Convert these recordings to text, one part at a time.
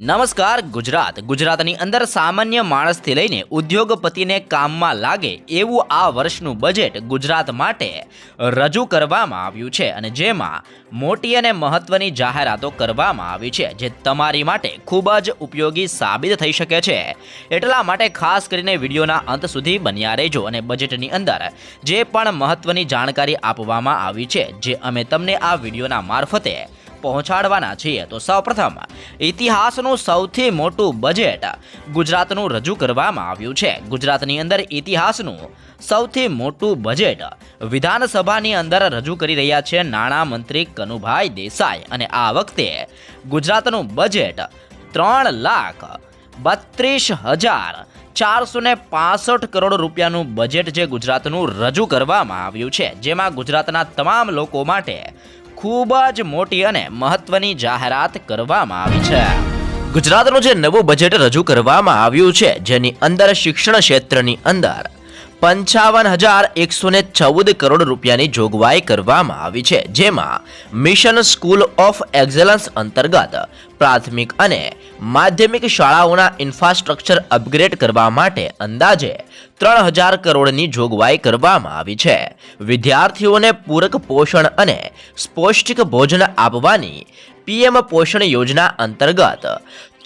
નમસ્કાર ગુજરાતની અંદર સામાન્ય માણસથી લઈને ઉદ્યોગપતિને કામમાં લાગે એવું આ વર્ષનું બજેટ ગુજરાત માટે રજૂ કરવામાં આવ્યું છે અને જેમાં મોટી અને મહત્વની જાહેરાતો કરવામાં આવી છે જે તમારી માટે ખૂબ જ ઉપયોગી સાબિત થઈ શકે છે। એટલા માટે ખાસ કરીને વિડીયોના અંત સુધી બન્યા રહેજો અને બજેટની અંદર જે પણ મહત્વની જાણકારી આપવામાં આવી છે જે અમે તમને આ વિડીયોના મારફતે પહોંચાડવાના છીએ। તો સૌપ્રથમ ઇતિહાસનું સૌથી મોટું બજેટ ગુજરાતનું રજૂ કરવામાં આવ્યું છે। ગુજરાતની અંદર ઇતિહાસનું સૌથી મોટું બજેટ વિધાનસભાની અંદર રજૂ કરી રહ્યા છે નાણાં મંત્રી કનુભાઈ દેસાઈ અને આ વખતે ગુજરાતનું બજેટ 3,32,465 કરોડ રૂપિયાનું બજેટ જે ગુજરાતનું રજૂ કરવામાં આવ્યું છે, જેમાં ગુજરાતના તમામ લોકો માટે ખૂબ જ મોટી અને મહત્વની જાહેરાત કરવામાં આવી છે। ગુજરાતનું જે નવું બજેટ રજૂ કરવામાં આવ્યું છે જેની અંદર શિક્ષણ ક્ષેત્રની અંદર 55,114 કરોડ રૂપિયાની જોગવાઈ કરવામાં આવી છે, જેમાં મિશન સ્કૂલ ઓફ એક્સલન્સ અંતર્ગત પ્રાથમિક અને માધ્યમિક શાળાઓના ઇન્ફ્રાસ્ટ્રક્ચર અપગ્રેડ કરવા માટે અંદાજે 3,000 કરોડની જોગવાઈ કરવામાં આવી છે। વિદ્યાર્થીઓને પૂરક પોષણ અને પૌષ્ટિક ભોજન આપવાની પીએમ પોષણ યોજના અંતર્ગત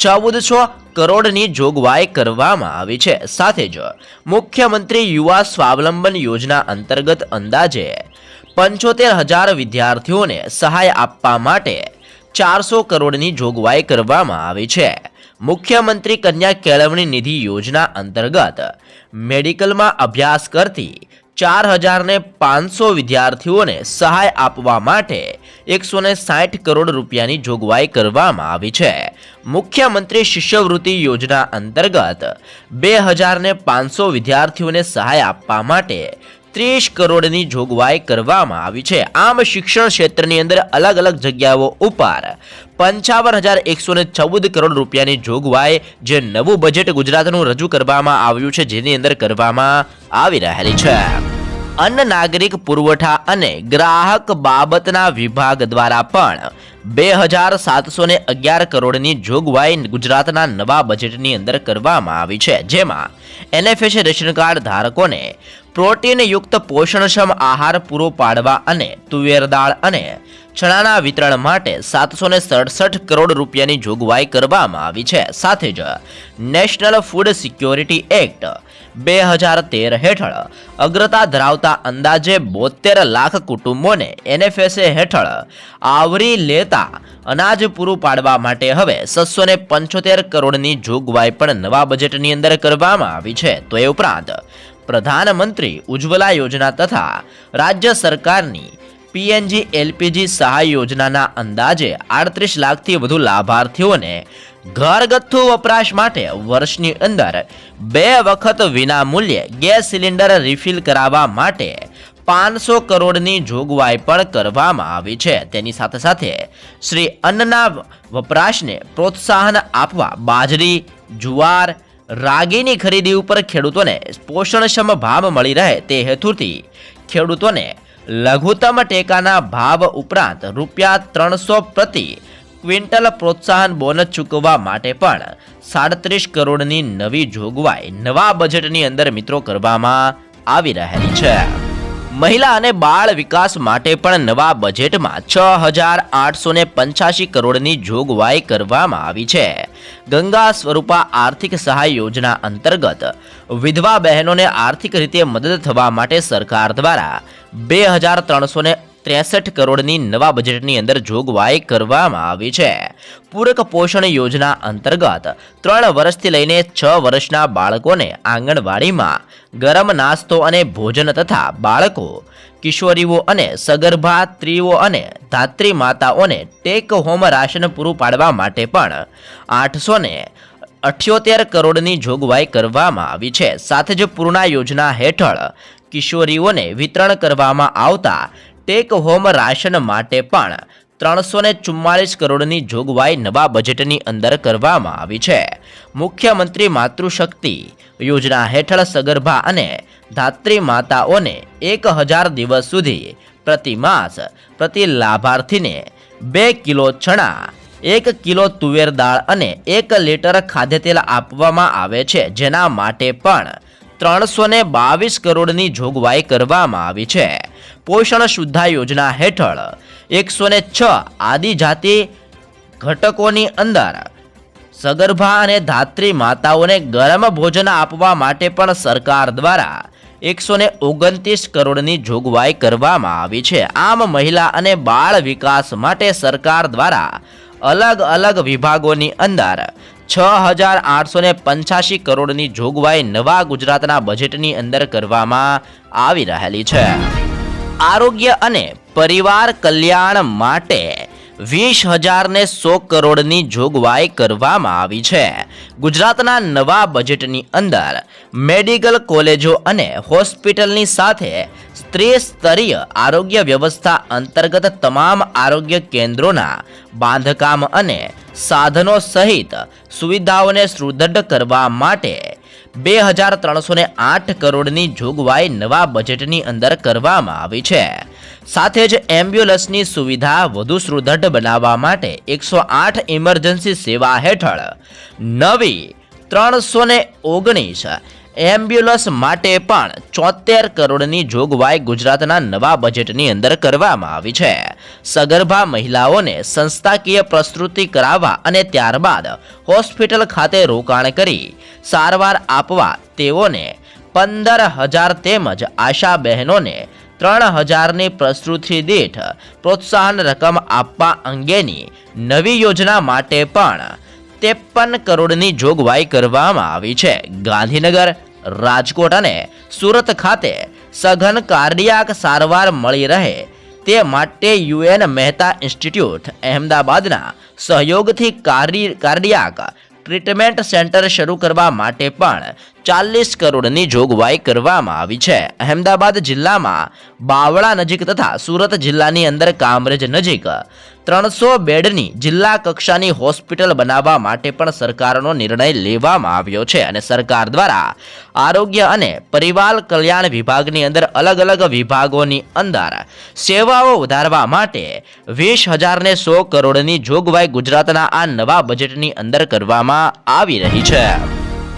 1,400 કરોડની જોગવાઈ કરવામાં આવી છે। સાથે જ મુખ્યમંત્રી યુવા સ્વાવલંબન યોજના અંતર્ગત અંદાજે 75,000 વિદ્યાર્થીઓને સહાય આપવા માટે 400 કરોડની જોગવાઈ કરવામાં આવી છે। મુખ્યમંત્રી કન્યા કેળવણી નિધિ યોજના અંતર્ગત મેડિકલમાં અભ્યાસ કરતી 4,500 વિદ્યાર્થીઓને સહાય આપવા માટે 160 કરોડ રૂપિયાની જોગવાઈ કરવામાં આવી છે। મુખ્યમંત્રી શિષ્યવૃત્તિ યોજના અંતર્ગત 2,500 વિદ્યાર્થીઓને સહાય આપવા માટે 30 કરોડની જોગવાઈ કરવામાં આવી છે। આમ શિક્ષણ ક્ષેત્રની અંદર અલગ અલગ જગ્યાઓ ઉપર 55,114 કરોડ રૂપિયાની જોગવાઈ જે નવું બજેટ ગુજરાતનું રજૂ કરવામાં આવ્યું છે જેની અંદર કરવામાં આવી રહેલી છે। અન્ન નાગરિક પુરવઠા અને ગ્રાહક બાબતના વિભાગ દ્વારા પણ 2,711 કરોડની જોગવાઈ ગુજરાતના નવા બજેટની અંદર કરવામાં આવી છે, જેમાં NFS રેશન કાર્ડ ધારકોને પ્રોટીનયુક્ત પોષણક્ષમ આહાર પૂરો પાડવા અને તુવેર દાળ અને ચણાના વિતરણ માટે 767 કરોડ રૂપિયાની જોગવાઈ કરવામાં આવી છે। સાથે જ નેશનલ ફૂડ સિક્યોરિટી એક્ટ 2013 હેઠળ અગ્રતા ધરાવતા અંદાજે 72 લાખ કુટુંબોને NFS હેઠળ આવરી લેતા અનાજ પૂરું પાડવા માટે હવે 675 કરોડની જોગવાઈ પણ નવા બજેટની અંદર કરવામાં આવી છે। તો એ ઉપરાંત પ્રધાનમંત્રી ઉજ્જવલા યોજના તથા રાજ્ય સરકારની PNG LPG સહાય યોજનાના અંદાજે 38 લાખથી વધુ લાભાર્થીઓને ઘરગથ્થુ વપરાશ માટે વર્ષની અંદર 2 વખત વિના મૂલ્યે ગેસ સિલિન્ડર રિફિલ કરાવવા માટે 500 કરોડની જોગવાઈ પણ કરવામાં આવી છે। તેની સાથે સાથે શ્રી અન્નના વપરાશને પ્રોત્સાહન આપવા બાજરી, જુવાર, રાગીની ખરીદી ઉપર ખેડૂતોને પોષણક્ષમ ભાવ મળી રહે તે હેતુથી ખેડૂતોને લઘુત્તમ ટેકાના ભાવ ઉપરાંત ₹300 પ્રતિ ક્વિન્ટલ પ્રોત્સાહન બોનસ ચૂકવવા માટે પણ 37 કરોડની નવી જોગવાઈ નવા બજેટની અંદર મિત્રો કરવામાં આવી રહેલી છે। મહિલા અને બાળ વિકાસ માટે પણ નવા બજેટમાં 6,885 કરોડની જોગવાઈ કરવામાં આવી છે। ગંગા સ્વરૂપા આર્થિક સહાય યોજના અંતર્ગત વિધવા બહેનોને આર્થિક રીતે મદદ થવા માટે સરકાર દ્વારા 2,363 કરોડની નવા બજેટની અંદર જોગવાઈ કરવામાં આવી છે। પૂરક પોષણ યોજના અંતર્ગત 3 વર્ષથી લઈને 6 વર્ષના બાળકોને આંગણવાડીમાં ગરમ નાસ્તો અને ભોજન તથા બાળકો, કિશોરીઓ અને સગર્ભા સ્ત્રીઓ અને ધાત્રી માતાઓને ટેક હોમ રાશન પૂરું પાડવા માટે પણ 878 કરોડની જોગવાઈ કરવામાં આવી છે। સાથે જ પૂર્ણા યોજના હેઠળ કિશોરીઓને વિતરણ કરવામાં આવતા ટેક હોમ રાશન માટે પણ 344 કરોડની જોગવાઈ નવા બજેટની અંદર કરવામાં આવી છે। મુખ્યમંત્રી માતૃશક્તિ યોજના હેઠળ સગર્ભા અને ધાત્રી માતાઓને 1,000 દિવસ સુધી પ્રતિ માસ પ્રતિ લાભાર્થીને 2 કિલો ચણા 1 કિલો તુવેર દાળ અને 1 લીટર ખાદ્યતેલ આપવામાં આવે છે, જેના માટે પણ 322 કરોડની જોગવાઈ કરવામાં આવી છે. પોષણ શુદ્ધા યોજના હેઠળ 106 આદિજાતિ ઘટકોની અંદર સગર્ભા અને ધાત્રી માતાઓને ગરમ ભોજન આપવા માટે પણ સરકાર દ્વારા 129 કરોડની જોગવાઈ કરવામાં આવી છે. આમ મહિલા અને બાળ વિકાસ માટે સરકાર દ્વારા અલગ અલગ વિભાગોની અંદર 6,885 કરોડની જોગવાઈ નવા ગુજરાતના બજેટની અંદર કરવામાં આવી રહેલી છે. આરોગ્ય અને પરિવાર કલ્યાણ માટે 20,100 કરોડની જોગવાઈ કરવામાં આવી છે. ગુજરાતના નવા બજેટની અંદર મેડિકલ કોલેજો અને હોસ્પિટલની સાથે ત્રિસ્તરીય આરોગ્ય વ્યવસ્થા અંતર્ગત તમામ આરોગ્ય કેન્દ્રોના બાંધકામ અને સાધનો સહિત સુવિધાઓને સુદૃઢ કરવા માટે 2,308 કરોડની જોગવાઈ નવા બજેટની અંદર કરવામાં આવી છે. સાથે જ એમ્બ્યુલન્સની સુવિધા વધુ સુદૃઢ બનાવવા માટે 108 ઇમરજન્સી સેવા હેઠળ નવી 319 એમ્બ્યુલન્સ માટે પણ 74 કરોડની જોગવાઈ ગુજરાતના નવા બજેટની અંદર કરવામાં આવી છે. સગર્ભા મહિલાઓને સંસ્થાકીય પ્રસ્તુતિ કરાવવા અને ત્યારબાદ હોસ્પિટલ ખાતે રોકાણ કરી સારવાર આપવા તેઓને 15,000 તેમજ આશા બહેનોને 3,000ની પ્રસ્તુતિ દીઠ પ્રોત્સાહન રકમ આપવા અંગેની નવી યોજના માટે પણ 53 કરોડની જોગવાઈ કરવામાં આવી છે. ગાંધીનગર, રાજકોટ અને સુરત ખાતે સઘન કાર્ડિયાક સારવાર મળી રહે તે માટે યુએન મહેતા ઇન્સ્ટિટ્યૂટ અહેમદાબાદના સહયોગથી કાર્ડિયાક ટ્રીટમેન્ટ સેન્ટર શરૂ કરવા માટે પણ 40 કરોડની જોગવાઈ કરવામાં આવી છે. અહેમદાબાદ જિલ્લામાં બાવળા નજીક તથા સુરત જિલ્લાની અંદર કામરેજ નજીક 300 બેડની જિલ્લા કક્ષાની હોસ્પિટલ બનાવવા માટે પણ સરકારનો નિર્ણય લેવામાં આવ્યો છે. અને સરકાર દ્વારા આરોગ્ય અને પરિવાર કલ્યાણ વિભાગની અંદર અલગ અલગ વિભાગોની અંદર સેવાઓ વધારવા માટે 20,100 કરોડની જોગવાઈ ગુજરાતના આ નવા બજેટની અંદર કરવામાં આવી રહી છે.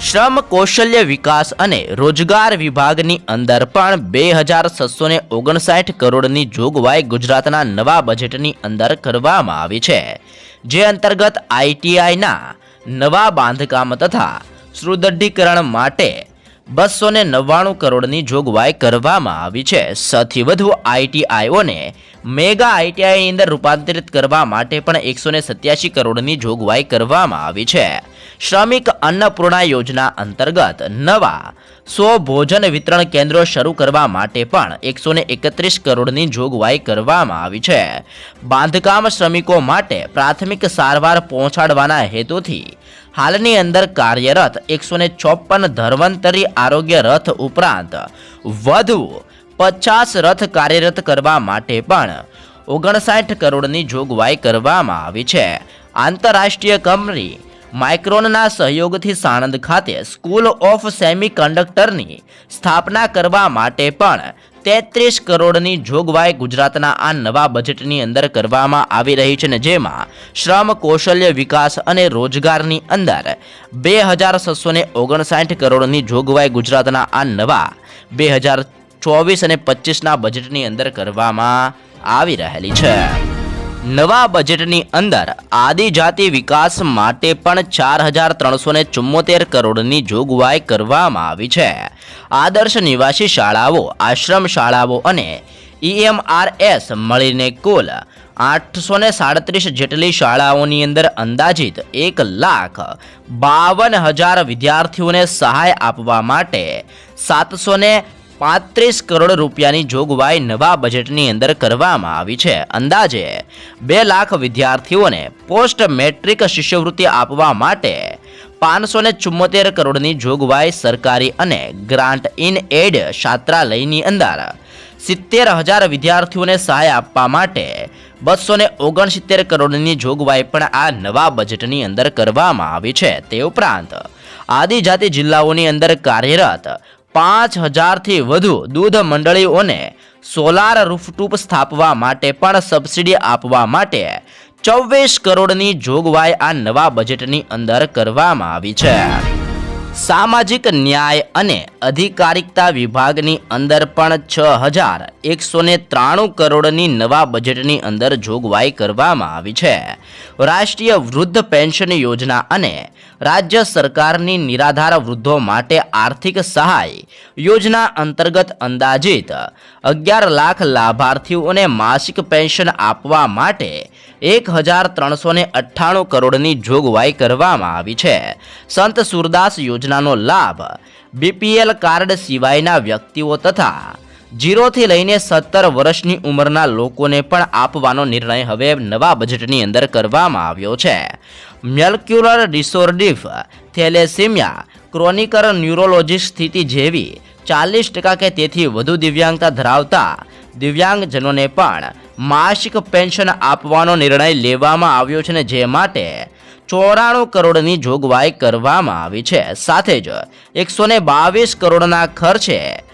શ્રમ કૌશલ્ય વિકાસ અને રોજગાર વિભાગની અંદર પણ 2,659 કરોડની જોગવાઈ ગુજરાતના નવા બજેટની અંદર કરવામાં આવી છે. જે અંતર્ગત આઈટીઆઈના નવા બાંધકામ તથા સુદૃઢીકરણ માટે 299 કરોડની જોગવાઈ કરવામાં આવી છે. સૌથી વધુ આઈટીઆઈઓને મેગા આઈટીઆઈની અંદર રૂપાંતરિત કરવા માટે પણ 187 કરોડની જોગવાઈ કરવામાં આવી છે. શ્રમિક અન્નપૂર્ણા યોજના અંતર્ગત નવા 100 ભોજન વિતરણ કેન્દ્રો શરૂ કરવા માટે પણ 131 કરોડની જોગવાઈ કરવામાં આવી છે. બાંધકામ શ્રમિકો માટે પ્રાથમિક સારવાર પહોંચાડવાના હેતુથી હાલની અંદર કાર્યરત 154 ધન્વંતરી આરોગ્ય રથ ઉપરાંત વધુ 50 રથ કાર્યરત કરવા માટે પણ 59 કરોડની જોગવાઈ કરવામાં આવી છે. આંતરરાષ્ટ્રીય કંપની માઇક્રોનના સહયોગથી સાણંદ ખાતે સ્કૂલ ઓફ સેમી કન્ડક્ટરની સ્થાપના કરવા માટે પણ 33 કરોડની જોગવાઈ ગુજરાતના આ નવા બજેટની અંદર કરવામાં આવી રહી છે. ને જેમાં શ્રમ કૌશલ્ય વિકાસ અને રોજગારની અંદર 2,659 કરોડની જોગવાઈ ગુજરાતના આ નવા 2024 અને 25ના બજેટની અંદર કરવામાં આવી રહેલી છે. નવા બજેટની અંદર આદિજાતિ વિકાસ માટે પણ 4,374 કરોડની જોગવાઈ કરવામાં આવી છે. આદર્શ નિવાસી શાળાઓ, આશ્રમ શાળાઓ અને EMRS મળીને કુલ 837 જેટલી શાળાઓની અંદર અંદાજિત 1,52,000 વિદ્યાર્થીઓને સહાય આપવા માટે 735 કરોડ રૂપિયાની જોગવાઈ નવા બજેટની અંદર કરવામાં આવી છે. અંદાજે 2 લાખ વિદ્યાર્થીઓને પોસ્ટ મેટ્રિક શિષ્યવૃત્તિ આપવા માટે 574 કરોડની જોગવાઈ સરકારી અને ગ્રાન્ટ ઇન એડ છાત્રાલયની અંદર 70,000 વિદ્યાર્થીઓને સહાય આપવા માટે 269 કરોડની જોગવાઈ પણ આ નવા બજેટની અંદર કરવામાં આવી છે. તે ઉપરાંત આદિજાતિ જિલ્લાઓની અંદર કાર્યરત 5,000થી વધુ દૂધ મંડળીઓને સોલાર રૂફટોપ સ્થાપવા માટે પણ સબસિડી આપવા માટે 24 કરોડની જોગવાઈ આ નવા બજેટની અંદર કરવામાં આવી છે. સામાજિક ન્યાય અને અધિકારિકતા વિભાગની અંદર પણ 6,193 કરોડની નવા બજેટની અંદર જોગવાઈ કરવામાં આવી છે. રાષ્ટ્રીય વૃદ્ધ પેન્શન યોજના અને રાજ્ય સરકારની નિરાધાર વૃદ્ધો માટે આર્થિક સહાય યોજના અંતર્ગત અંદાજિત 11 લાખ લાભાર્થીઓને માસિક પેન્શન આપવા માટે 1,398 કરોડની જોગવાઈ કરવામાં આવી છે. સંત સુરદાસ યોજનાનો લાભ બીપીએલ કાર્ડ સિવાયના વ્યક્તિઓ તથા 0 થી લઈને 17 વર્ષની ઉંમરના લોકોને પણ આપવાનો નિર્ણય હવે નવા બજેટની અંદર કરવામાં આવ્યો છે. મેલ્ક્યુલર ડિસઓર્ડિફ, થેલેસીમિયા, ક્રોનિક ન્યુરોલોજી સ્થિતિ જેવી 40% કે તેથી વધુ દિવ્યાંગતા ધરાવતા દિવ્યાંગજનોને પણ માસિક પેન્શન આપવાનો નિર્ણય લેવામાં આવ્યો છે, ને જે માટે 94 કરોડની જોગવાઈ કરવામાં આવી છે. સાથે જ 122 કરોડના ખર્ચે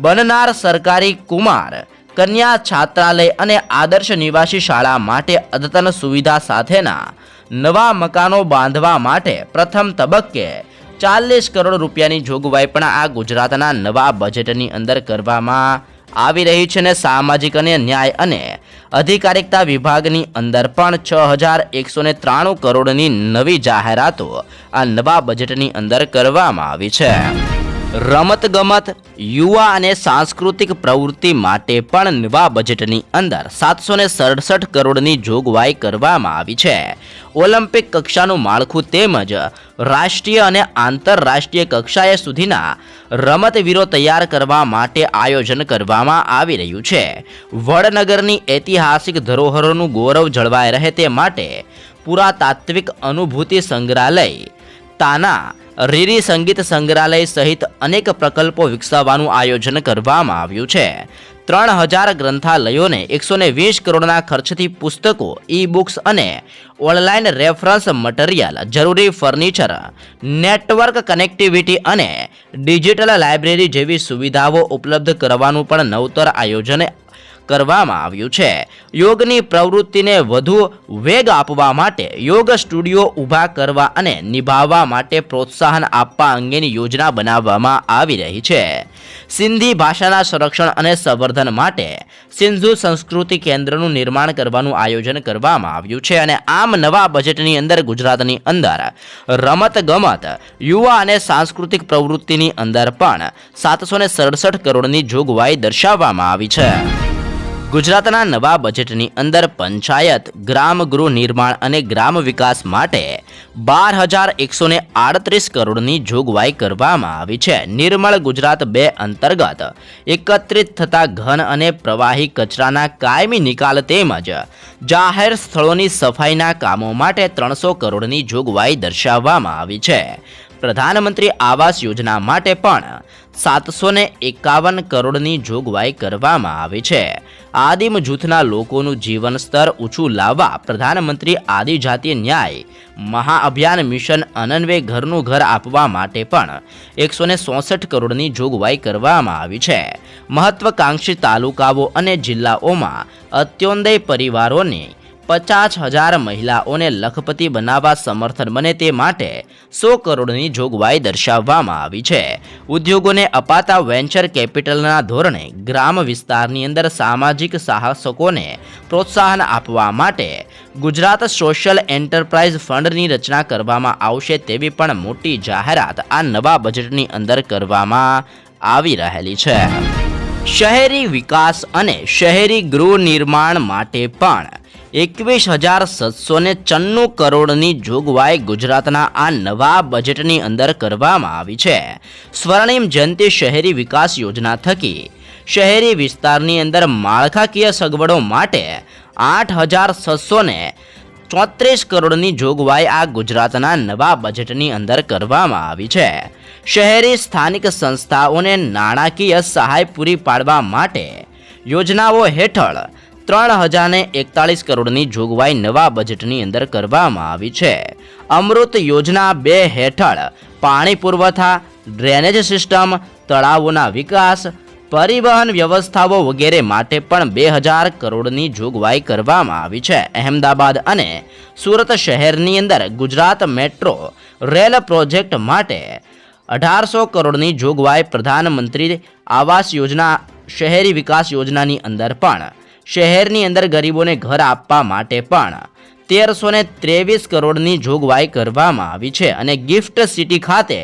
બનનાર સરકારી કુમાર કન્યા છાત્રાલય અને આદર્શ નિવાસી શાળા માટે અદ્યતન સુવિધા સાથેના નવા મકાનો બાંધવા માટે પ્રથમ તબક્કે 40 કરોડ રૂપિયાની જોગવાઈ પણ આ ગુજરાતના નવા બજેટની અંદર કરવામાં આવી રહી છે. ને સામાજિક અને ન્યાય અને અધિકારિકતા વિભાગની અંદર પણ 6,193 કરોડની નવી જાહેરાતો આ નવા બજેટની અંદર કરવામાં આવી છે. રમતગમત, યુવા અને સાંસ્કૃતિક પ્રવૃત્તિ માટે પણ નવા બજેટની અંદર 767 કરોડની જોગવાઈ કરવામાં આવી છે. ઓલિમ્પિક કક્ષાનું માળખું તેમજ રાષ્ટ્રીય અને આંતરરાષ્ટ્રીય કક્ષાએ સુધીના રમતવીરો તૈયાર કરવા માટે આયોજન કરવામાં આવી રહ્યું છે. વડનગરની ઐતિહાસિક ધરોહરોનું ગૌરવ જળવાઈ રહે તે માટે પુરાતાત્વિક અનુભૂતિ સંગ્રહાલય, તાના રીરી સંગીત સંગ્રહાલય સહિત અનેક પ્રકલ્પો વિકસાવવાનું આયોજન કરવામાં આવ્યું છે. 3,000 ગ્રંથાલયોને 120 કરોડના ખર્ચથી પુસ્તકો, ઈ બુક્સ અને ઓનલાઈન રેફરન્સ મટીરિયલ, જરૂરી ફર્નિચર, નેટવર્ક કનેક્ટિવિટી અને ડિજિટલ લાઇબ્રેરી જેવી સુવિધાઓ ઉપલબ્ધ કરવાનું પણ નવતર આયોજન કરવામાં આવ્યું છે. યોગની પ્રવૃત્તિને વધુ વેગ આપવા માટે યોગ સ્ટુડિયો ઊભા કરવા અને નિભાવવા માટે પ્રોત્સાહન આપવા અંગેની યોજના બનાવવામાં આવી રહી છે. સિંધી ભાષાના સંરક્ષણ અને સંવર્ધન માટે સિંધુ સંસ્કૃતિ કેન્દ્રનું નિર્માણ કરવાનું આયોજન કરવામાં આવ્યું છે. અને આમ નવા બજેટની અંદર ગુજરાતની અંદર રમત ગમત, યુવા અને સાંસ્કૃતિક પ્રવૃત્તિની અંદર પણ 767 કરોડની જોગવાઈ દર્શાવવામાં આવી છે. ગુજરાતના નવા બજેટની અંદર પંચાયત, ગ્રામ ગૃહ નિર્માણ અને ગ્રામ વિકાસ માટે 12,138 કરોડની જોગવાઈ કરવામાં આવી છે. નિર્મળ ગુજરાત 2 અંતર્ગત એકત્રિત થતા ઘન અને પ્રવાહી કચરાના કાયમી નિકાલ તેમજ જાહેર સ્થળોની સફાઈના કામો માટે 300 કરોડની જોગવાઈ દર્શાવવામાં આવી છે. પ્રધાનમંત્રી આવાસ યોજના માટે પણ 751 કરોડની જોગવાઈ કરવામાં આવી છે. આદિમ જૂથના લોકોનું જીવન સ્તર ઊંચું લાવવા પ્રધાનમંત્રી આદિજાતિ ન્યાય મહાઅભિયાન મિશન અનન્વે ઘરનું ઘર આપવા માટે પણ 164 કરોડની જોગવાઈ કરવામાં આવી છે. મહત્વાકાંક્ષી તાલુકાઓ અને જિલ્લાઓમાં અત્યોદય પરિવારોને 50,000 મહિલાઓને લખપતિ બનાવવા સમર્થન બને તે માટે 100 કરોડની જોગવાઈ દર્શાવવામાં આવી છે. ઉદ્યોગોને અપાતા વેન્ચર કેપિટલના ધોરણે ગ્રામ વિસ્તારની અંદર સામાજિક સાહસકોને પ્રોત્સાહન આપવા માટે ગુજરાત સોશિયલ એન્ટરપ્રાઇઝ ફંડની રચના કરવામાં આવશે તેવી પણ મોટી જાહેરાત આ નવા બજેટની અંદર કરવામાં આવી રહેલી છે. શહેરી વિકાસ અને શહેરી ગૃહ નિર્માણ માટે પણ 21,794 કરોડની જોગવાઈ ગુજરાતના આ નવા બજેટની અંદર કરવામાં આવી છે. સ્વર્ણિમ જયંતિ શહેરી વિકાસ યોજના થકી શહેરી વિસ્તારની અંદર માળખાકીય સગવડો માટે 8,634 કરોડની જોગવાઈ આ ગુજરાતના નવા બજેટની અંદર કરવામાં આવી છે. શહેરી સ્થાનિક સંસ્થાઓને નાણાકીય સહાય પૂરી પાડવા માટે યોજનાઓ હેઠળ 3,041 કરોડની જોગવાઈ નવા બજેટની અંદર કરવામાં આવી છે. અમૃત યોજના 2 હેઠળ પાણી પુરવઠા, ડ્રેનેજ સિસ્ટમ, તળાવોના વિકાસ, પરિવહન વ્યવસ્થાઓ વગેરે માટે પણ 2000 કરોડની જોગવાઈ કરવામાં આવી છે. અહેમદાબાદ અને સુરત શહેરની અંદર ગુજરાત મેટ્રો રેલ પ્રોજેક્ટ માટે 1800 કરોડની જોગવાઈ. પ્રધાનમંત્રી આવાસ યોજના શહેરી વિકાસ યોજનાની અંદર પણ શહેરની અંદર ગરીબોને ઘર આપવા માટે પણ 1323 કરોડની જોગવાઈ કરવામાં આવી છે. અને ગિફ્ટ સિટી ખાતે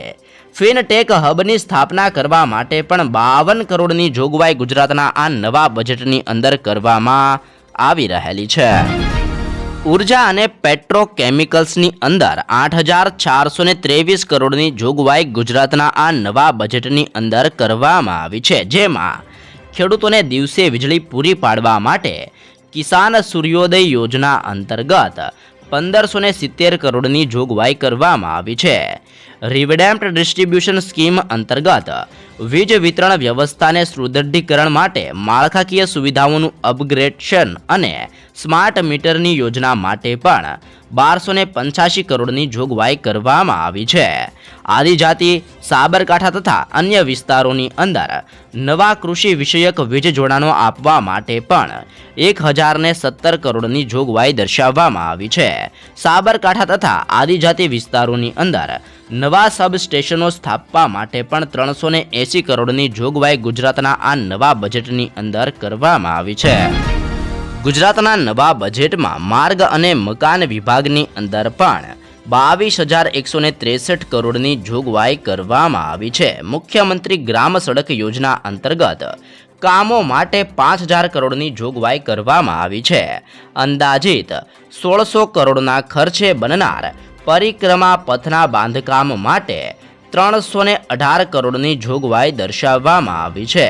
ફિનટેક હબની સ્થાપના કરવા માટે પણ 52 કરોડની જોગવાઈ ગુજરાતના આ નવા બજેટની અંદર કરવામાં આવી રહેલી છે. ઉર્જા અને પેટ્રોકેમિકલ્સની અંદર 8423 કરોડની જોગવાઈ ગુજરાતના આ નવા બજેટની અંદર કરવામાં આવી છે. જેમાં ખેડૂતોને દિવસે વીજળી પૂરી પાડવા માટે કિસાન સૂર્યોદય યોજના અંતર્ગત 1570 કરોડની જોગવાઈ કરવામાં આવી છે. રિવેડેમ્પ્ડ ડિસ્ટ્રીબ્યુશન સ્કીમ અંતર્ગત વીજ વિતરણ વ્યવસ્થાને સુદૃઢીકરણ માટે માળખાકીય સુવિધાઓનું અપગ્રેડેશન અને સ્માર્ટ મીટરની યોજના માટે પણ 1285 કરોડની જોગવાઈ કરવામાં આવી છે. આદિજાતિ, સાબરકાંઠા તથા અન્ય વિસ્તારોની અંદર નવા કૃષિ વિષયક વીજ જોડાણો આપવા માટે પણ 1017 કરોડની જોગવાઈ દર્શાવવામાં આવી છે. સાબરકાંઠા તથા આદિજાતિ વિસ્તારોની અંદર નવા સબસ્ટેશનો સ્થાપવા માટે પણ 380 કરોડની જોગવાઈ ગુજરાતના આ નવા બજેટની અંદર કરવામાં આવી છે. ગુજરાતના નવા બજેટમાં માર્ગ અને મકાન વિભાગની અંદર પણ 22,163 કરોડની જોગવાઈ કરવામાં આવી છે. મુખ્યમંત્રી ગ્રામ સડક યોજના અંતર્ગત કામો માટે 5000 કરોડની જોગવાઈ કરવામાં આવી છે. અંદાજિત 1600 કરોડના ખર્ચે બનનાર પરિક્રમા પથના બાંધકામ માટે 318 કરોડની જોગવાઈ દર્શાવવામાં આવી છે.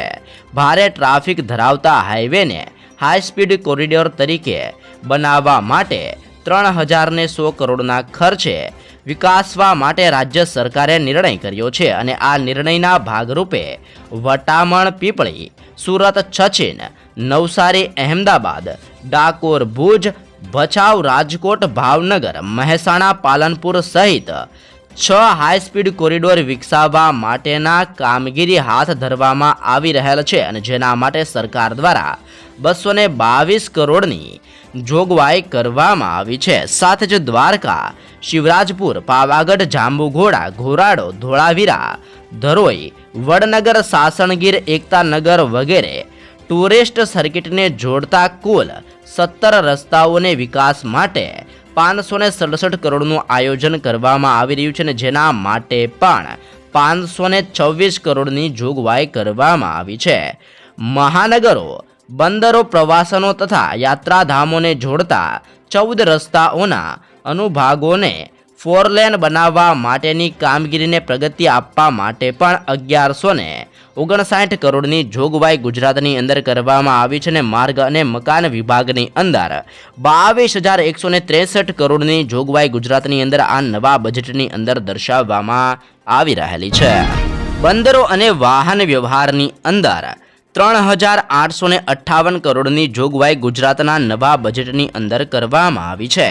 ભારે ટ્રાફિક ધરાવતા હાઈવેને હાઈસ્પીડ કોરિડોર તરીકે બનાવવા માટે 3000 કરોડના ખર્ચે વિકાસવા માટે રાજ્ય સરકારે નિર્ણય કર્યો છે. અને આ નિર્ણયના ભાગરૂપે વટામણ, પીપળી, સુરત, સચિન, નવસારી, અહેમદાબાદ, ડાકોર, ભુજ, ભચાઉ, રાજકોટ, ભાવનગર, મહેસાણા, પાલનપુર સહિત 6 હાઈસ્પીડ કોરિડોર વિકસાવવા માટેના કામગીરી હાથ ધરવામાં આવી રહેલ છે. અને જેના માટે સરકાર દ્વારા 222 કરોડની જોગવાઈ કરવામાં આવી છે. સાથે જ દ્વારકા, શિવરાજપુર, પાવાગઢ, જાંબુઘોડા, ઘોરાડો, ધોળાવીરા, ધરોઈ, વડનગર, સાસણગીર, એકતાનગર વગેરે ટુરિસ્ટ સર્કિટને જોડતા કુલ 17 રસ્તાઓને વિકાસ માટે 567 કરોડનું આયોજન કરવામાં આવી રહ્યું છે. અને જેના માટે પણ 526 કરોડની જોગવાઈ કરવામાં આવી છે. મહાનગરો, બંદરો, પ્રવાસનો તથા યાત્રાધામોને જોડતા 14 રસ્તાઓના અનુભાગોને 4 લેન બનાવવા માટેની કામગીરીને પ્રગતિ આપવા માટે પણ 1159 કરોડની જોગવાઈ ગુજરાતની અંદર કરવામાં આવી છે. અને માર્ગ અને મકાન વિભાગની અંદર 22,163 કરોડની જોગવાઈ ગુજરાતની અંદર આ નવા બજેટની અંદર દર્શાવવામાં આવી રહેલી છે. બંદરો અને વાહન વ્યવહારની અંદર 3,858 કરોડની જોગવાઈ ગુજરાતના નવા બજેટની અંદર કરવામાં આવી છે.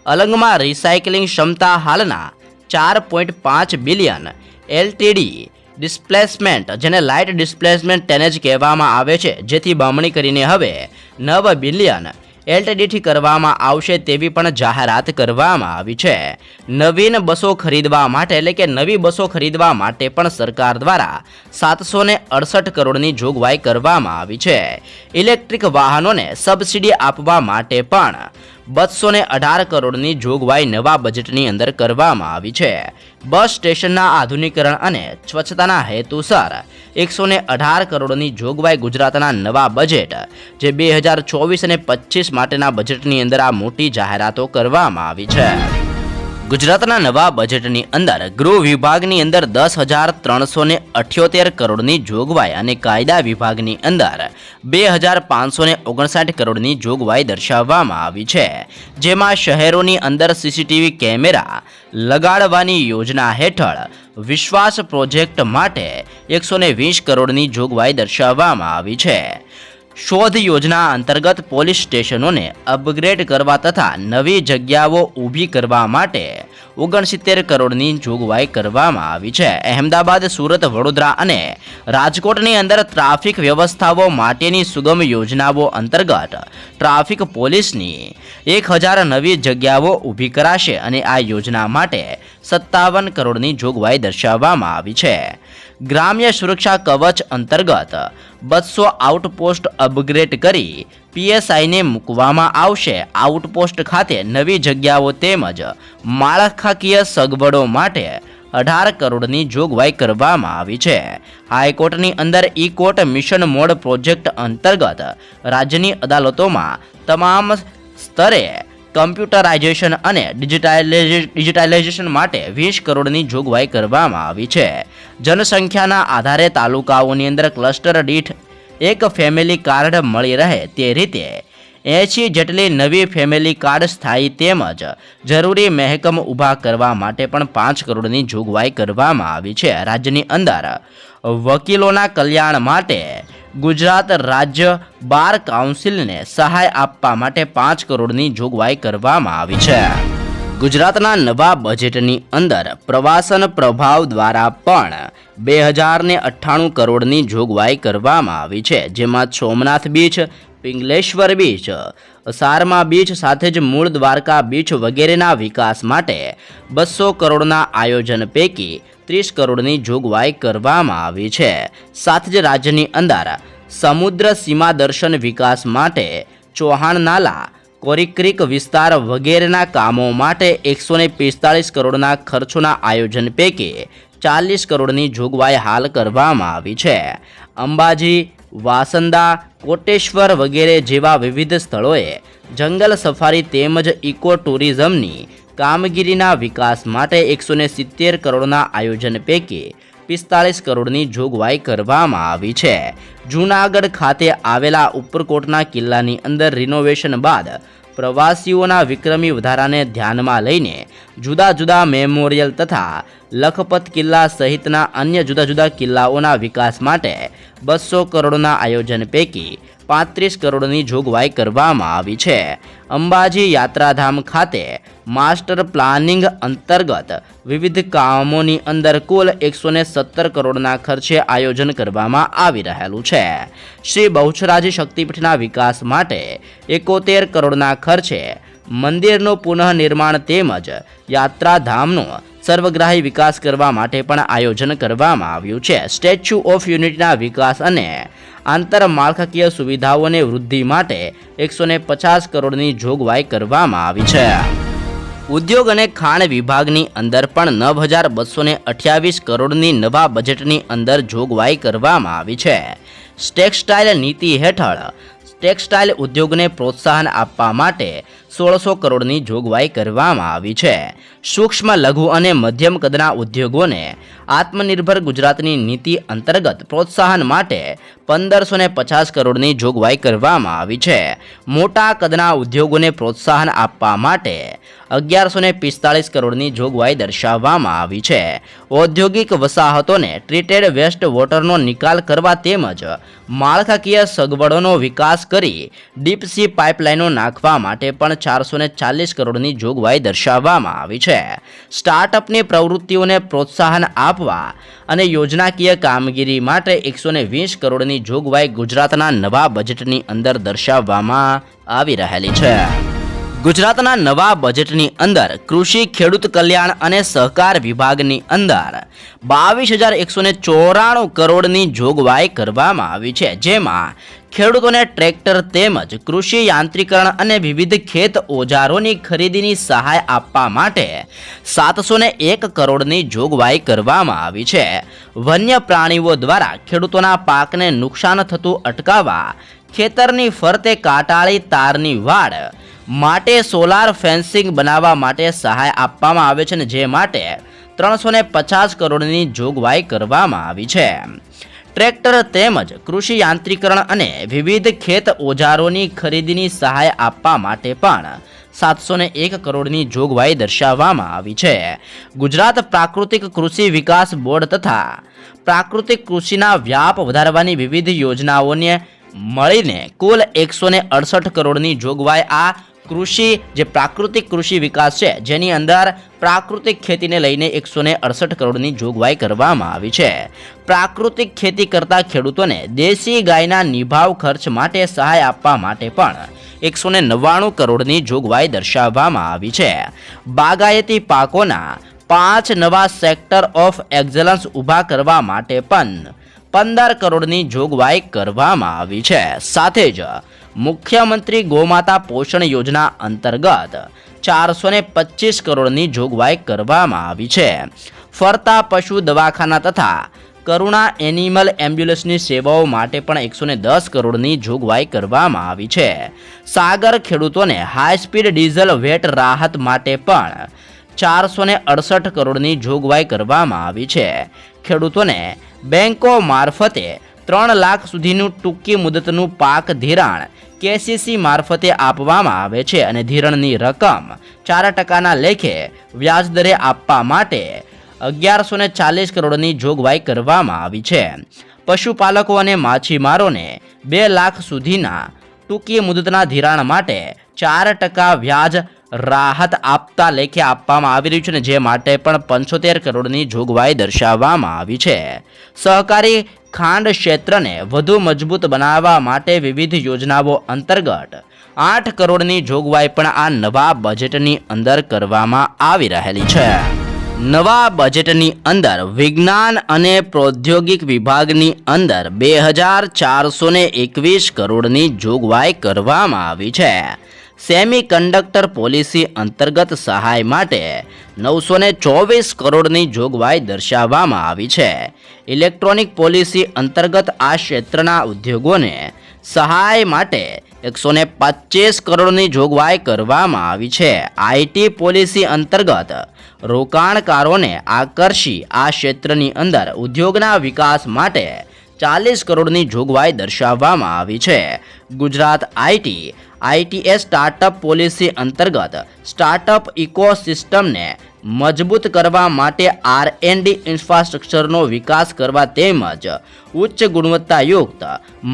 અલંગમાં રિસાયકલિંગ ક્ષમતા હાલના 4.5 બિલિયન એલટીડી ડિસ્પ્લેસમેન્ટ, જેને લાઇટ ડિસ્પ્લેસમેન્ટ ટેનેજ કહેવામાં આવે છે, જેથી બમણી કરીને હવે 9 બિલિયન એલટીડીથી કરવામાં આવશે તેવી પણ જાહેરાત કરવામાં આવી છે. નવીન બસો ખરીદવા માટે એટલે કે નવી બસો ખરીદવા માટે પણ સરકાર દ્વારા 768 કરોડની જોગવાઈ કરવામાં આવી છે. ઇલેક્ટ્રિક વાહનોને સબસિડી આપવા માટે પણ 218 કરોડની જોગવાઈ નવા બજેટની અંદર કરવામાં આવી છે. બસ સ્ટેશનના આધુનિકરણ અને સ્વચ્છતાના હેતુસર 118 કરોડની જોગવાઈ ગુજરાતના નવા બજેટ, જે 2024 અને 25 માટેના બજેટની અંદર આ મોટી જાહેરાતો કરવામાં આવી છે. ગુજરાતના નવા બજેટની અંદર ગૃહ વિભાગની અંદર 10,378 કરોડની જોગવાઈ અને કાયદા વિભાગની અંદર 2,559 કરોડની જોગવાઈ દર્શાવવામાં આવી છે. જેમાં શહેરોની અંદર સીસીટીવી કેમેરા લગાડવાની યોજના હેઠળ વિશ્વાસ પ્રોજેક્ટ માટે 120 કરોડની જોગવાઈ દર્શાવવામાં આવી છે. શોધ યોજના અંતર્ગત પોલીસ સ્ટેશનોને અપગ્રેડ કરવા તથા નવી જગ્યાઓ ઊભી કરવા માટે 69 કરોડની જોગવાઈ કરવામાં આવી છે. અહેમદાબાદ, સુરત, વડોદરા અને રાજકોટની અંદર ટ્રાફિક વ્યવસ્થાઓ માટેની સુગમ યોજનાઓ અંતર્ગત ટ્રાફિક પોલીસની 1000 નવી જગ્યાઓ ઊભી કરાશે અને આ યોજના માટે 57 કરોડની જોગવાઈ દર્શાવવામાં આવી છે. ગ્રામ્ય સુરક્ષા કવચ અંતર્ગત 200 આઉટપોસ્ટ અપગ્રેડ કરી પીએસઆઈને મૂકવામાં આવશે. આઉટપોસ્ટ ખાતે નવી જગ્યાઓ તેમજ માળખાકીય સગવડો માટે 18 કરોડની જોગવાઈ કરવામાં આવી છે. હાઈકોર્ટની અંદર ઈ કોર્ટ મિશન મોડ પ્રોજેક્ટ અંતર્ગત રાજ્યની અદાલતોમાં તમામ સ્તરે કમ્પ્યુટરાઇઝેશન અને ડિજિટાઇઝેશન માટે 20 કરોડની જોગવાઈ કરવામાં આવી છે. જનસંખ્યાના આધારે તાલુકાઓની અંદર ક્લસ્ટર દીઠ એક ફેમિલી કાર્ડ મળી રહે તે રીતે 80 જેટલી નવી ફેમિલી કાર્ડ સ્થાયી તેમજ જરૂરી મહેકમ ઊભા કરવા માટે પણ 5 કરોડની જોગવાઈ કરવામાં આવી છે. રાજ્યની અંદર વકીલોના કલ્યાણ માટે ગુજરાત રાજ્ય બાર કાઉન્સિલને સહાય આપવા માટે 5 કરોડની જોગવાઈ કરવામાં આવી છે. ગુજરાતના નવા બજેટની અંદર પ્રવાસન પ્રભાવ દ્વારા પણ 2098 કરોડની જોગવાઈ કરવામાં આવી છે. જેમાં Somnath beach, Pingleshwar beach, Sarma beach સાથે જ મૂળ દ્વારકા બીચ વગેરેના વિકાસ માટે 200 કરોડના આયોજન પૈકી 30 કરોડની જોગવાઈ કરવામાં આવી છે. સાથે જ રાજ્યની અંદર સમુદ્ર સીમા દર્શન વિકાસ માટે ચૌહાણ નાલા, કોરી ક્રીક વિસ્તાર વગેરેના કામો માટે 145 કરોડના ખર્ચોના આયોજન પૈકી 40 કરોડની જોગવાઈ હાલ કરવામાં આવી છે. અંબાજી, વાસંદા, કોટેશ્વર વગેરે જેવા વિવિધ સ્થળોએ જંગલ સફારી તેમજ ઇકો ટુરિઝમની કામગીરીના વિકાસ માટે 170 કરોડના આયોજન પૈકી 45 કરોડની જોગવાઈ કરવામાં આવી છે. જૂનાગઢ ખાતે આવેલા ઉપરકોટના કિલ્લાની અંદર રિનોવેશન બાદ પ્રવાસીઓના વિક્રમી વધારાને ધ્યાનમાં લઈને જુદા જુદા મેમોરિયલ તથા લખપત કિલ્લા સહિતના અન્ય જુદા જુદા કિલ્લાઓના વિકાસ માટે 200 કરોડના આયોજન પૈકી 35 કરોડની જોગવાઈ કરવામાં આવી છે. અંબાજી યાત્રાધામ ખાતે માસ્ટર પ્લાનિંગ અંતર્ગત વિવિધ કામોની અંદર કુલ 117 કરોડના ખર્ચે આયોજન કરવામાં આવી રહેલું છે. શ્રી બહુચરાજી શક્તિપીઠના વિકાસ માટે 71 કરોડના ખર્ચે મંદિરનું પુનઃનિર્માણ તેમજ યાત્રાધામનો સર્વગ્રાહી વિકાસ કરવા માટે પણ આયોજન કરવામાં આવ્યું છે. સ્ટેચ્યુ ઓફ યુનિટીના વિકાસ અને આંતરમાળખાકીય સુવિધાઓની વૃદ્ધિ માટે 150 કરોડની જોગવાઈ કરવામાં આવી છે. ઉદ્યોગ અને ખાણ વિભાગની અંદર પણ 9228 કરોડની નવા બજેટની અંદર જોગવાઈ કરવામાં આવી છે. ટેક્સટાઇલ નીતિ હેઠળ ટેક્સટાઇલ ઉદ્યોગને પ્રોત્સાહન આપવા માટે 1600 કરોડની જોગવાઈ કરવામાં આવી છે. સૂક્ષ્મ, લઘુ અને મધ્યમ કદના ઉદ્યોગોને આત્મનિર્ભર ગુજરાતની નીતિ અંતર્ગત પ્રોત્સાહન માટે 1550 કરોડની જોગવાઈ કરવામાં આવી છે. મોટા કદના ઉદ્યોગોને પ્રોત્સાહન આપવા માટે 1145 કરોડની જોગવાઈ દર્શાવવામાં આવી છે. ઔદ્યોગિક વસાહતોને ટ્રીટેડ વેસ્ટ વોટરનો નિકાલ કરવા તેમજ માળખાકીય સગવડોનો વિકાસ કરી ડીપસી પાઇપલાઇનો નાખવા માટે પણ 440 કરોડની જોગવાઈ દર્શાવવામાં આવી છે. સ્ટાર્ટઅપની પ્રવૃત્તિઓને પ્રોત્સાહન આપવા અને યોજનાકીય કામગીરી માટે 120 કરોડની જોગવાઈ ગુજરાતના નવા બજેટની અંદર દર્શાવવામાં આવી રહેલી છે. ગુજરાતના નવા બજેટની અંદર કૃષિ, ખેડૂત કલ્યાણ અને સહકાર વિભાગની અંદર 22,194 કરોડની જોગવાઈ કરવામાં આવી છે. જેમાં ખેડૂતોને ટ્રેક્ટર તેમજ કૃષિ યાંત્રીકરણ અને વિવિધ ખેત ઓજારોની ખરીદીની સહાય આપવા માટે 701 કરોડની જોગવાઈ કરવામાં આવી છે. વન્ય પ્રાણીઓ દ્વારા ખેડૂતોના પાકને નુકસાન થતું અટકાવવા ખેતરની ફરતે કાંટાળી તારની વાડ માટે સોલાર ફેન્સિંગ બનાવવા માટે સહાય આપવામાં આવે છે, જે માટે 350 કરોડની જોગવાઈ કરવામાં આવી છે. ટ્રેક્ટર તેમજ કૃષિ યાંત્રીકરણ અને વિવિધ ખેત ઓજારોની ખરીદીની સહાય આપવા માટે પણ 701 કરોડની જોગવાઈ દર્શાવવામાં આવી છે. ગુજરાત પ્રાકૃતિક કૃષિ વિકાસ બોર્ડ તથા પ્રાકૃતિક કૃષિના વ્યાપ વધારવાની વિવિધ યોજનાઓને મળીને કુલ 168 કરોડની જોગવાઈ આ કૃષિ જે પ્રાકૃતિક કૃષિ વિકાસ છે જેની અંદર પ્રાકૃતિક ખેતીને લઈને 168 કરોડની જોગવાઈ કરવામાં આવી છે. પ્રાકૃતિક ખેતી કરતા ખેડૂતોને દેશી ગાયના નિભાવ ખર્ચ માટે સહાય આપવા માટે પણ 199 કરોડની જોગવાઈ દર્શાવવામાં આવી છે. બાગાયતી પાકોના 5 નવા સેક્ટર ઓફ એક્સલન્સ ઊભા કરવા માટે પણ 15 કરોડની જોગવાઈ કરવામાં આવી છે. સાથે જ મુખ્યમંત્રી ગૌમાતા પોષણ યોજના અંતર્ગત 425 કરોડની જોગવાઈ કરવામાં આવી છે. ફરતા પશુ દવાખાના તથા કરુણા એનિમલ એમ્બ્યુલન્સની સેવાઓ માટે પણ 110 કરોડની જોગવાઈ કરવામાં આવી છે. સાગર ખેડૂતોને હાઈ સ્પીડ ડીઝલ વેટ રાહત માટે પણ 468 કરોડની જોગવાઈ કરવામાં આવી છે. ખેડૂતોને બેંકો મારફતે 3 લાખ સુધીનું ટૂંકી મુદતનું પાક ધિરાણ કેસીસી મારફતે આપવામાં આવે છે અને ધિરાણની રકમ 4% લેખે વ્યાજદરે આપવા માટે 1140 કરોડની જોગવાઈ કરવામાં આવી છે. પશુપાલકો અને માછીમારોને 2 લાખ સુધીના ટૂંકી મુદતના ધિરાણ માટે 4% વ્યાજ રાહત આપતા લેખે આપવામાં આવી રહ્યું છે અને જે માટે પણ 75 કરોડની જોગવાઈ દર્શાવવામાં આવી છે. સહકારી ખાંડ ક્ષેત્રને વધુ મજબૂત બનાવવા માટે વિવિધ યોજનાઓ અંતર્ગત 8 કરોડની જોગવાઈ પણ આ નવા બજેટની અંદર કરવામાં આવી રહેલી છે. નવા બજેટની અંદર વિજ્ઞાન અને પ્રૌદ્યોગિક વિભાગની અંદર 2421 કરોડની જોગવાઈ કરવામાં આવી છે. સેમી કન્ડક્ટર પોલિસી અંતર્ગત સહાય માટે 924 કરોડની જોગવાઈ દર્શાવવામાં આવી છે. ઇલેક્ટ્રોનિક પોલિસી અંતર્ગત આ ક્ષેત્રના ઉદ્યોગોને સહાય માટે 125 કરોડની જોગવાઈ કરવામાં આવી છે. આઈટી પોલિસી અંતર્ગત રોકાણકારોને આકર્ષી આ ક્ષેત્રની અંદર ઉદ્યોગના વિકાસ માટે 40 કરોડની જોગવાઈ દર્શાવવામાં આવી છે. ગુજરાત આઈટીએસ સ્ટાર્ટઅપ પોલિસી અંતર્ગત સ્ટાર્ટઅપ ઇકોસિસ્ટમને મજબૂત કરવા માટે R&D ઇન્ફ્રાસ્ટ્રક્ચરનો વિકાસ કરવા તેમજ ઉચ્ચ ગુણવત્તાયુક્ત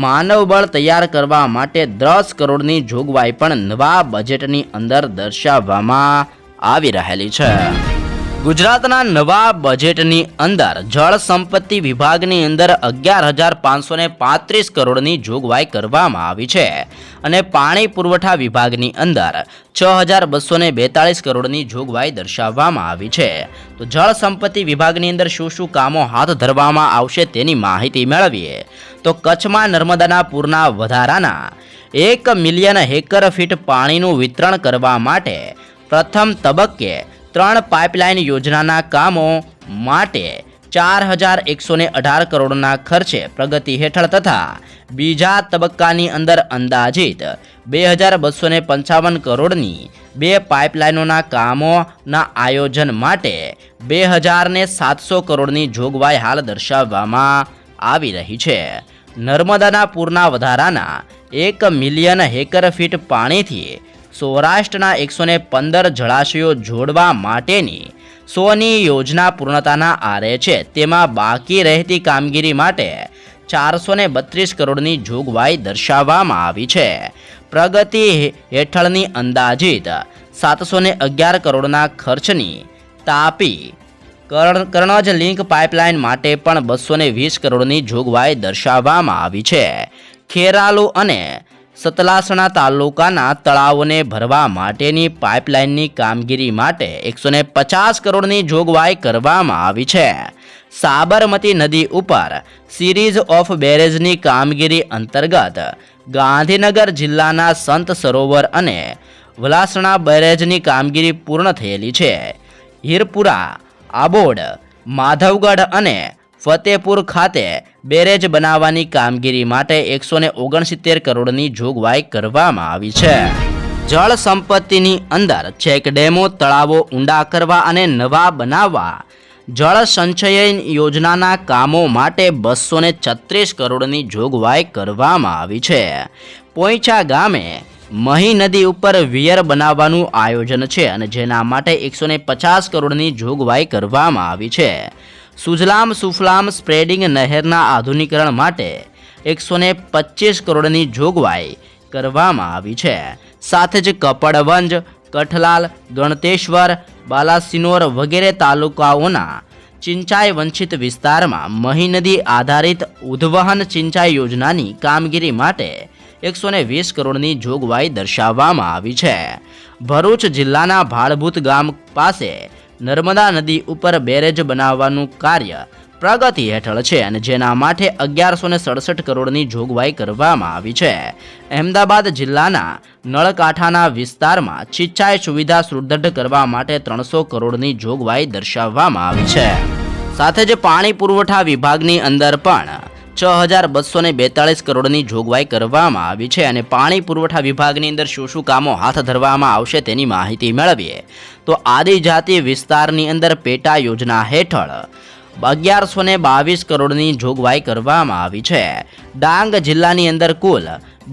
માનવબળ તૈયાર કરવા માટે 10 કરોડની જોગવાઈ પણ નવા બજેટની અંદર દર્શાવવામાં આવી રહેલી છે. ગુજરાતના નવા બજેટની અંદર જળ સંપત્તિ વિભાગની અંદર 11,535 કરોડની જોગવાઈ કરવામાં આવી છે અને પાણી પુરવઠા વિભાગની અંદર 6,242 કરોડની જોગવાઈ દર્શાવવામાં આવી છે. તો જળ સંપત્તિ વિભાગની અંદર શું શું કામો હાથ ધરવામાં આવશે તેની માહિતી મેળવીએ તો કચ્છમાં નર્મદાના પૂરના વધારાના 1 મિલિયન હેક્ટર ફીટ પાણીનું વિતરણ કરવા માટે પ્રથમ તબક્કે 3 પાઇપલાઇન યોજનાના કામો માટે 4,118 કરોડના ખર્ચે પ્રગતિ હેઠળ તથા બીજા તબક્કાની અંદર અંદાજિત 2,255 કરોડની 2 પાઇપલાઇનોના કામોના આયોજન માટે 2,700 કરોડની જોગવાઈ હાલ દર્શાવવામાં આવી રહી છે. નર્મદાના પૂરના વધારાના 1 મિલિયન હેક્ટર ફીટ પાણીથી સૌરાષ્ટ્રના 115 જળાશયો જોડવા માટેની 100ની યોજના પૂર્ણતાના આરે છે. તેમાં બાકી રહેતી કામગીરી માટે 432 કરોડની જોગવાઈ દર્શાવવામાં આવી છે. પ્રગતિ હેઠળની અંદાજિત 711 કરોડના ખર્ચની તાપી કરણજ લિંક પાઇપલાઇન માટે પણ 220 કરોડની જોગવાઈ દર્શાવવામાં આવી છે. ખેરાલુ અને સતલાસણા તાલુકાના તળાવોને ભરવા માટેની પાઇપલાઇનની કામગીરી માટે 150 કરોડની જોગવાઈ કરવામાં આવી છે. સાબરમતી નદી ઉપર સિરીઝ ઓફ બેરેજની કામગીરી અંતર્ગત ગાંધીનગર જિલ્લાના સંત સરોવર અને વલાસણા બેરેજની કામગીરી પૂર્ણ થયેલી છે. હીરપુરા, આબોડ, માધવગઢ અને ફતેપુર ખાતે બેરેજ બનાવવાની કામગીરી માટે 169 કરોડની જોગવાઈ કરવામાં આવી છે. જળ સંપત્તિની અંદર ચેકડેમો, તળાવો ઊંડા કરવા અને નવા બનાવવા જળ સંચયન યોજનાના કામો માટે 236 કરોડની જોગવાઈ કરવામાં આવી છે. પોઈચા ગામે મહી નદી ઉપર વિયર બનાવવાનું આયોજન છે અને જેના માટે 150 કરોડની જોગવાઈ કરવામાં આવી છે. સુજલામ સુફલામ સ્પ્રેડિંગ નહેરના આધુનિકરણ માટે 125 કરોડની જોગવાઈ કરવામાં આવી છે. સાથે જ કપડવંજ, કઠલાલ, ગણતેશ્વર, બાલાસિનોર વગેરે તાલુકાઓના સિંચાઈ વંચિત વિસ્તારમાં મહી નદી આધારિત ઉદ્વહન સિંચાઈ યોજનાની કામગીરી માટે 120 કરોડની જોગવાઈ દર્શાવવામાં આવી છે. ભરૂચ જિલ્લાના ભાડભૂત ગામ પાસે નર્મદા નદી ઉપર બેરેજ બનાવવાનું કાર્ય પ્રગતિ હેઠળ છે અને જેના માટે 1167 કરોડની જોગવાઈ કરવામાં આવી છે. અહેમદાબાદ જિલ્લાના નળકાંઠાના વિસ્તારમાં સિંચાઈ સુવિધા સુદૃઢ કરવા માટે 300 કરોડની જોગવાઈ દર્શાવવામાં આવી છે. સાથે જ પાણી પુરવઠા વિભાગની અંદર પણ 6242 કરોડની જોગવાઈ કરવામાં આવી છે અને પાણી પુરવઠા વિભાગની અંદર શું કામો હાથ ધરવામાં આવશે તેની માહિતી મેળવીએ તો આદિજાતિ વિસ્તારની અંદર પેટા યોજના હેઠળ 1122 કરોડની જોગવાઈ કરવામાં આવી છે. ડાંગ જિલ્લાની અંદર કુલ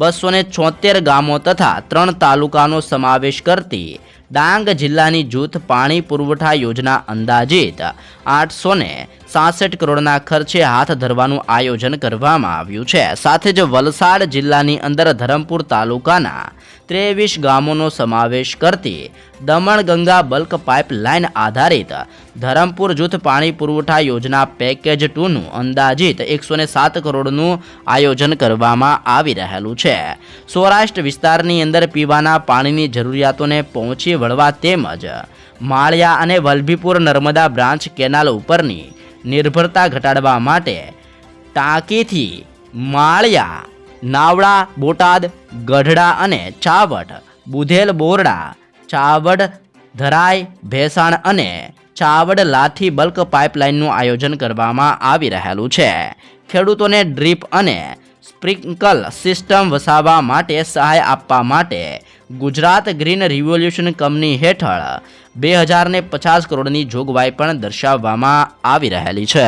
276 ગામો તથા 3 તાલુકાનો સમાવેશ કરતી ડાંગ જિલ્લાની જૂથ પાણી પુરવઠા યોજના અંદાજિત 866 કરોડના ખર્ચે હાથ ધરવાનું આયોજન કરવામાં આવ્યું છે. સાથે જ વલસાડ જિલ્લાની અંદર ધરમપુર તાલુકાના 23 ગામોનો સમાવેશ કરતી દમણગંગા બલ્ક પાઇપલાઇન આધારિત ધરમપુર જૂથ પાણી પુરવઠા યોજના પેકેજ 2નું અંદાજિત 107 કરોડનું આયોજન કરવામાં આવી રહેલું છે. સૌરાષ્ટ્ર વિસ્તારની અંદર પીવાના પાણીની જરૂરિયાતોને પહોંચી વળવા તેમજ માળિયા અને વલભીપુર નર્મદા બ્રાન્ચ કેનાલ ઉપરની નિર્ભરતા ઘટાડવા માટે ટાંકીથી માળિયા, નાવડા, બોટાદ, ગઢડા અને ચાવડ, બુધેલ, બોરડા, ચાવડ, ધરાઈ, ભેસાણ અને ચાવડ લાઠી બલ્ક પાઇપલાઇનનું આયોજન કરવામાં આવી રહેલું છે. ખેડૂતોને ડ્રીપ અને સ્પ્રિંકલ સિસ્ટમ વસાવવા માટે સહાય આપવા માટે ગુજરાત ગ્રીન રિવોલ્યુશન કંપની હેઠળ 2050 કરોડની જોગવાઈ પણ દર્શાવવામાં આવી રહેલી છે.